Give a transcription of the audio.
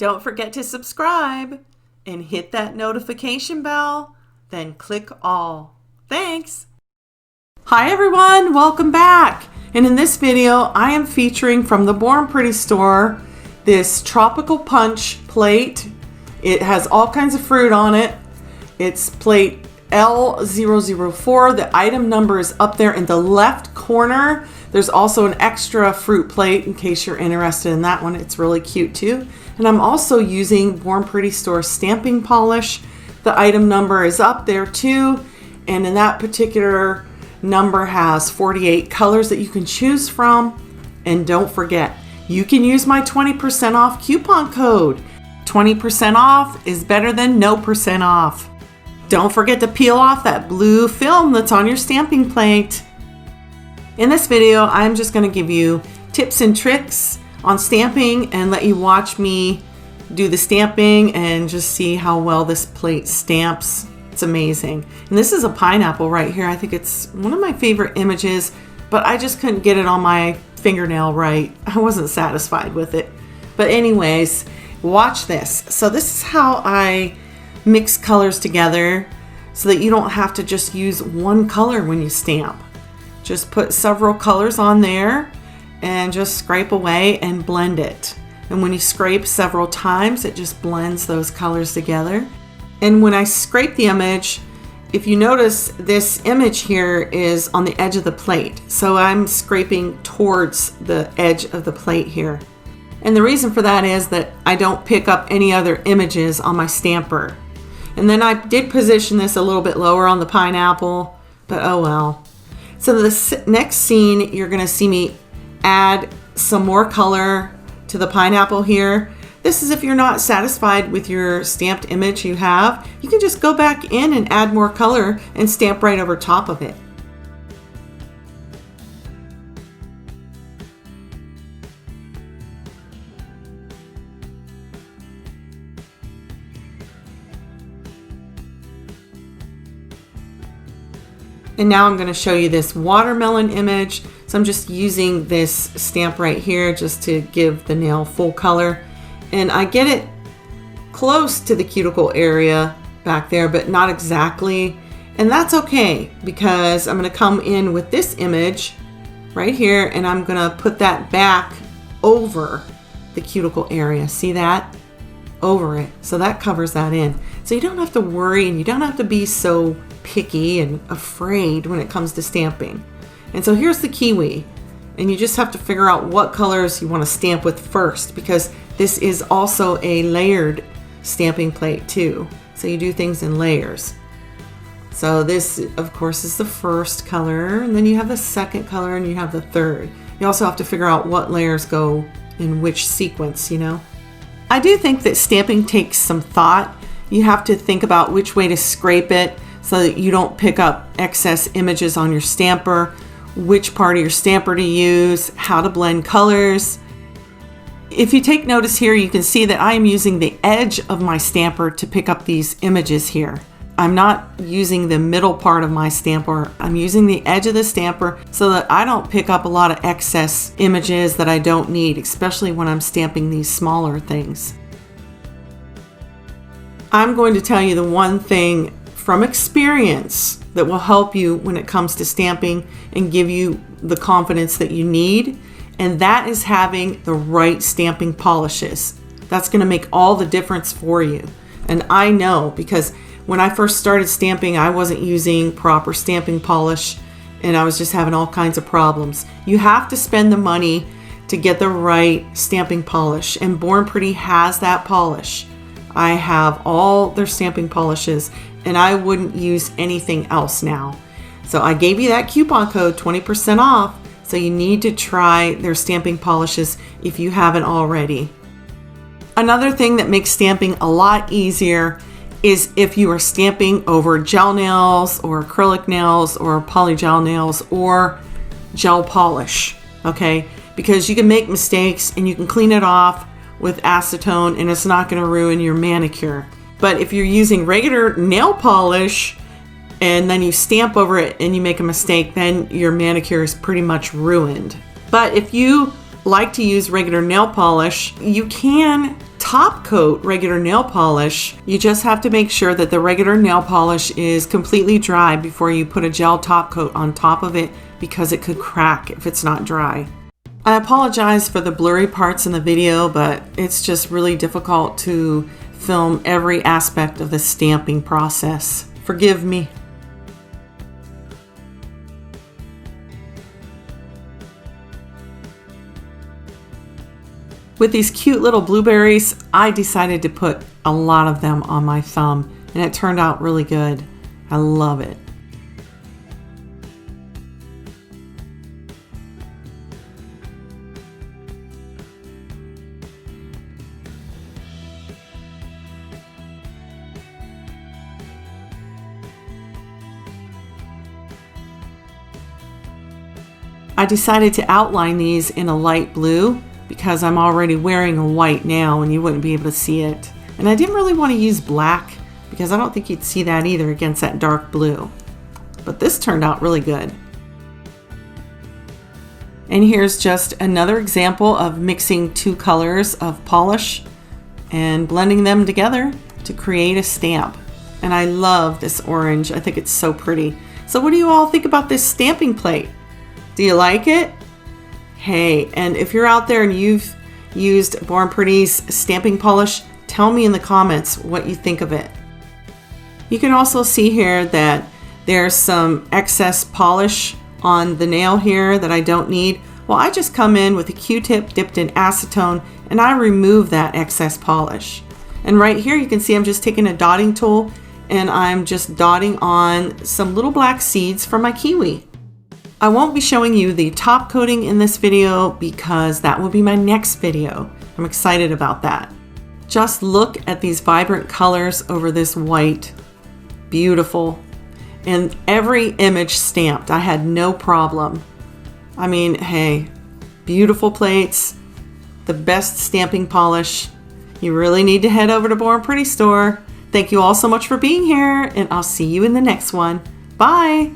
don't forget to subscribe and hit that notification bell, then click all. Thanks. Hi everyone, welcome back. And in this video, I am featuring from the Born Pretty store this tropical punch plate. It has all kinds of fruit on it. It's plate L004. The item number is up there in the left corner. There's also an extra fruit plate in case you're interested in that one. It's really cute too. And I'm also using Born Pretty store stamping polish. The item number is up there too. And in that particular number has 48 colors that you can choose from. And don't forget, you can use my 20% off coupon code. 20% off is better than no percent off. Don't forget to peel off that blue film that's on your stamping plate. In this video, I'm just going to give you tips and tricks on stamping and let you watch me do the stamping and just see how well this plate stamps. It's amazing. And this is a pineapple right here. I think it's one of my favorite images, but I just couldn't get it on my fingernail right. I wasn't satisfied with it. But anyways, watch this. So this is how I mix colors together so that you don't have to just use one color when you stamp. Just put several colors on there and just scrape away and blend it. And when you scrape several times, it just blends those colors together. And when I scrape the image, if you notice, this image here is on the edge of the plate. So I'm scraping towards the edge of the plate here. And the reason for that is that I don't pick up any other images on my stamper. And then I did position this a little bit lower on the pineapple, but oh well. So the next scene, you're gonna see me add some more color to the pineapple here. This is if you're not satisfied with your stamped image you have, you can just go back in and add more color and stamp right over top of it. And now I'm going to show you this watermelon image. So I'm just using this stamp right here just to give the nail full color. And I get it close to the cuticle area back there, but not exactly. And that's okay because I'm going to come in with this image right here and I'm going to put that back over the cuticle area. See that? Over it. So that covers that in. So you don't have to worry and you don't have to be so picky and afraid when it comes to stamping. And so here's the kiwi. And you just have to figure out what colors you want to stamp with first because this is also a layered stamping plate too. So you do things in layers. So this, of course, is the first color, and then you have the second color and you have the third. You also have to figure out what layers go in which sequence, you know. I do think that stamping takes some thought. You have to think about which way to scrape it so that you don't pick up excess images on your stamper, which part of your stamper to use, how to blend colors. If you take notice here, you can see that I am using the edge of my stamper to pick up these images here. I'm not using the middle part of my stamper. I'm using the edge of the stamper so that I don't pick up a lot of excess images that I don't need, especially when I'm stamping these smaller things. I'm going to tell you the one thing from experience that will help you when it comes to stamping and give you the confidence that you need, and that is having the right stamping polishes. That's going to make all the difference for you. And I know because when I first started stamping, I wasn't using proper stamping polish and I was just having all kinds of problems. You have to spend the money to get the right stamping polish, and Born Pretty has that polish. I have all their stamping polishes and I wouldn't use anything else now. So I gave you that coupon code, 20% off. So you need to try their stamping polishes if you haven't already. Another thing that makes stamping a lot easier is if you are stamping over gel nails or acrylic nails or polygel nails or gel polish, okay? Because you can make mistakes and you can clean it off with acetone and it's not going to ruin your manicure. But if you're using regular nail polish and then you stamp over it and you make a mistake, then your manicure is pretty much ruined. But if you like to use regular nail polish, you can top coat regular nail polish, you just have to make sure that the regular nail polish is completely dry before you put a gel top coat on top of it, because it could crack if it's not dry. I apologize for the blurry parts in the video, but it's just really difficult to film every aspect of the stamping process. Forgive me. With these cute little blueberries, I decided to put a lot of them on my thumb, and it turned out really good. I love it. I decided to outline these in a light blue because I'm already wearing a white now and you wouldn't be able to see it. And I didn't really want to use black because I don't think you'd see that either against that dark blue. But this turned out really good. And here's just another example of mixing two colors of polish and blending them together to create a stamp. And I love this orange. I think it's so pretty. So what do you all think about this stamping plate? Do you like it? Hey, and if you're out there and you've used Born Pretty's stamping polish, tell me in the comments what you think of it. You can also see here that there's some excess polish on the nail here that I don't need. Well, I just come in with a Q-tip dipped in acetone and I remove that excess polish. And right here you can see I'm just taking a dotting tool and I'm just dotting on some little black seeds from my kiwi. I won't be showing you the top coating in this video because that will be my next video. I'm excited about that. Just look at these vibrant colors over this white. Beautiful. And every image stamped. I had no problem. I mean, hey, beautiful plates, the best stamping polish. You really need to head over to Born Pretty store. Thank you all so much for being here, and I'll see you in the next one. Bye.